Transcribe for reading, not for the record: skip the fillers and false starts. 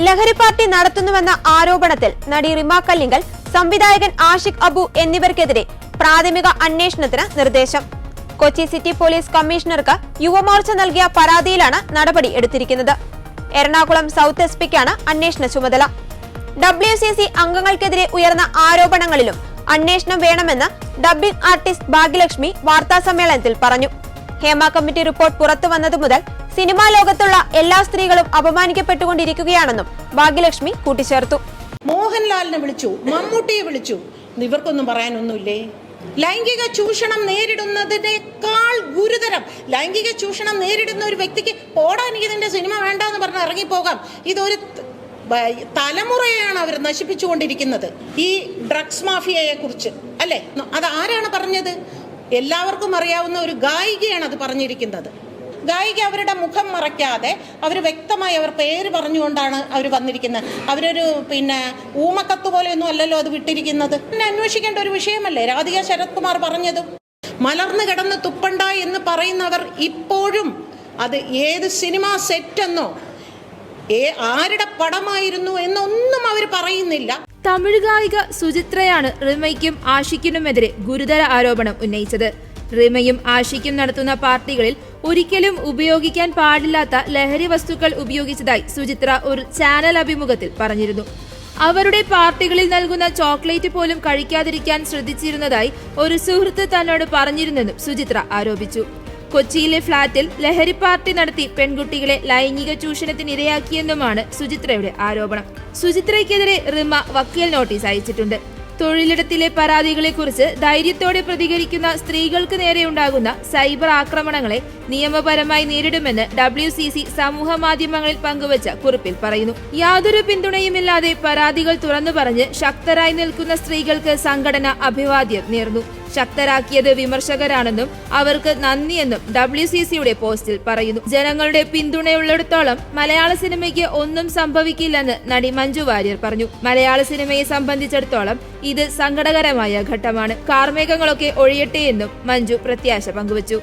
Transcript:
ലഹരി പാർട്ടി നടത്തുന്നുവെന്ന ആരോപണത്തിൽ നടി റിമ കല്ലിങ്കൽ, സംവിധായകൻ ആഷിഖ് അബു എന്നിവർക്കെതിരെ പ്രാഥമിക അന്വേഷണത്തിന് നിർദ്ദേശം. കൊച്ചി സിറ്റി പോലീസ് കമ്മീഷണർക്ക് യുവമോർച്ച നൽകിയ പരാതിയിലാണ് നടപടി എടുത്തിരിക്കുന്നത്. എറണാകുളം സൗത്ത് എസ് പിക്കാണ് അന്വേഷണ ചുമതല. WCC അംഗങ്ങൾക്കെതിരെ ഉയർന്ന ആരോപണങ്ങളിലും അന്വേഷണം വേണമെന്ന് ഡബ്ബിംഗ് ആർട്ടിസ്റ്റ് ഭാഗ്യലക്ഷ്മി വാർത്താസമ്മേളനത്തിൽ പറഞ്ഞു. ഹേമ കമ്മിറ്റി റിപ്പോർട്ട് പുറത്തു വന്നതു മുതൽ സിനിമാ ലോകത്തുള്ള എല്ലാ സ്ത്രീകളും അപമാനിക്കപ്പെട്ടുകൊണ്ടിരിക്കുകയാണെന്നും ഭാഗ്യലക്ഷ്മി കൂട്ടിച്ചേർത്തു. മോഹൻലാലിനെ വിളിച്ചു, മമ്മൂട്ടിയെ വിളിച്ചു, ഇവർക്കൊന്നും പറയാനൊന്നുമില്ലേ? ലൈംഗിക ചൂഷണം നേരിടുന്നതിനേക്കാൾ ഗുരുതരം ലൈംഗിക ചൂഷണം നേരിടുന്ന ഒരു വ്യക്തിക്ക് പോടാ, എനിക്ക് ഇതിന്റെ സിനിമ വേണ്ടെന്ന് പറഞ്ഞ് ഇറങ്ങിപ്പോകാം. ഇതൊരു തലമുറയാണ് അവർ നശിപ്പിച്ചുകൊണ്ടിരിക്കുന്നത്. ഈ ഡ്രഗ്സ് മാഫിയയെ കുറിച്ച് അല്ലേ? അത് ആരാണ് പറഞ്ഞത്? എല്ലാവർക്കും അറിയാവുന്ന ഒരു ഗായികയാണ് അത് പറഞ്ഞിരിക്കുന്നത്. ഗായിക അവരുടെ മുഖം മറയ്ക്കാതെ അവർ വ്യക്തമായി അവർ പേര് പറഞ്ഞുകൊണ്ടാണ് അവർ വന്നിരിക്കുന്നത്. അവരൊരു ഊമക്കത്ത് പോലെയൊന്നും അല്ലല്ലോ അത് വിട്ടിരിക്കുന്നത്. അന്വേഷിക്കേണ്ട ഒരു വിഷയമല്ലേ രാധിക ശരത് കുമാർ പറഞ്ഞതും? മലർന്നു കിടന്ന് തുപ്പണ്ട എന്ന് പറയുന്നവർ ഇപ്പോഴും അത് ഏത് സിനിമാ സെറ്റെന്നോ ആരുടെ പടമായിരുന്നു എന്നൊന്നും അവർ പറയുന്നില്ല. തമിഴ് ഗായിക സുചിത്രയാണ് റിമയ്ക്കും ആഷിഖിനുമെതിരെ ഗുരുതര ആരോപണം ഉന്നയിച്ചത്. റിമയും ആഷിഖും നടത്തുന്ന പാർട്ടികളിൽ ഒരിക്കലും ഉപയോഗിക്കാൻ പാടില്ലാത്ത ലഹരി വസ്തുക്കൾ ഉപയോഗിച്ചതായി സുചിത്ര ഒരു ചാനൽ അഭിമുഖത്തിൽ പറഞ്ഞിരുന്നു. അവരുടെ പാർട്ടികളിൽ നൽകുന്ന ചോക്ലേറ്റ് പോലും കഴിക്കാതിരിക്കാൻ ശ്രദ്ധിച്ചിരുന്നതായി ഒരു സുഹൃത്ത് തന്നോട് പറഞ്ഞിരുന്നെന്നും സുചിത്ര ആരോപിച്ചു. കൊച്ചിയിലെ ഫ്ളാറ്റിൽ ലഹരി പാർട്ടി നടത്തി പെൺകുട്ടികളെ ലൈംഗിക ചൂഷണത്തിനിരയാക്കിയെന്നുമാണ് സുചിത്രയുടെ ആരോപണം. സുചിത്രയ്ക്കെതിരെ റിമ വക്കീൽ നോട്ടീസ് അയച്ചിട്ടുണ്ട്. തൊഴിലിടത്തിലെ പരാതികളെക്കുറിച്ച് ധൈര്യത്തോടെ പ്രതികരിക്കുന്ന സ്ത്രീകൾക്ക് നേരെയുണ്ടാകുന്ന സൈബർ ആക്രമണങ്ങളെ നിയമപരമായി നേരിടുമെന്ന് WCC സമൂഹ മാധ്യമങ്ങളിൽ പങ്കുവച്ച കുറിപ്പിൽ പറയുന്നു. യാതൊരു പിന്തുണയുമില്ലാതെ പരാതികൾ തുറന്നു പറഞ്ഞ് ശക്തരായി നിൽക്കുന്ന സ്ത്രീകൾക്ക് സംഘടന അഭിവാദ്യം നേർന്നു. ശക്തരാക്കിയത് വിമർശകരാണെന്നും അവർക്ക് നന്ദിയെന്നും WCCയുടെ പോസ്റ്റിൽ പറയുന്നു. ജനങ്ങളുടെ പിന്തുണയുള്ളിടത്തോളം മലയാള സിനിമയ്ക്ക് ഒന്നും സംഭവിക്കില്ലെന്ന് നടി മഞ്ജു വാര്യർ പറഞ്ഞു. മലയാള സിനിമയെ സംബന്ധിച്ചിടത്തോളം ഇത് സങ്കടകരമായ ഘട്ടമാണ്. കാർമേഘങ്ങളൊക്കെ ഒഴിയട്ടെ എന്നും മഞ്ജു പ്രത്യാശ പങ്കുവച്ചു.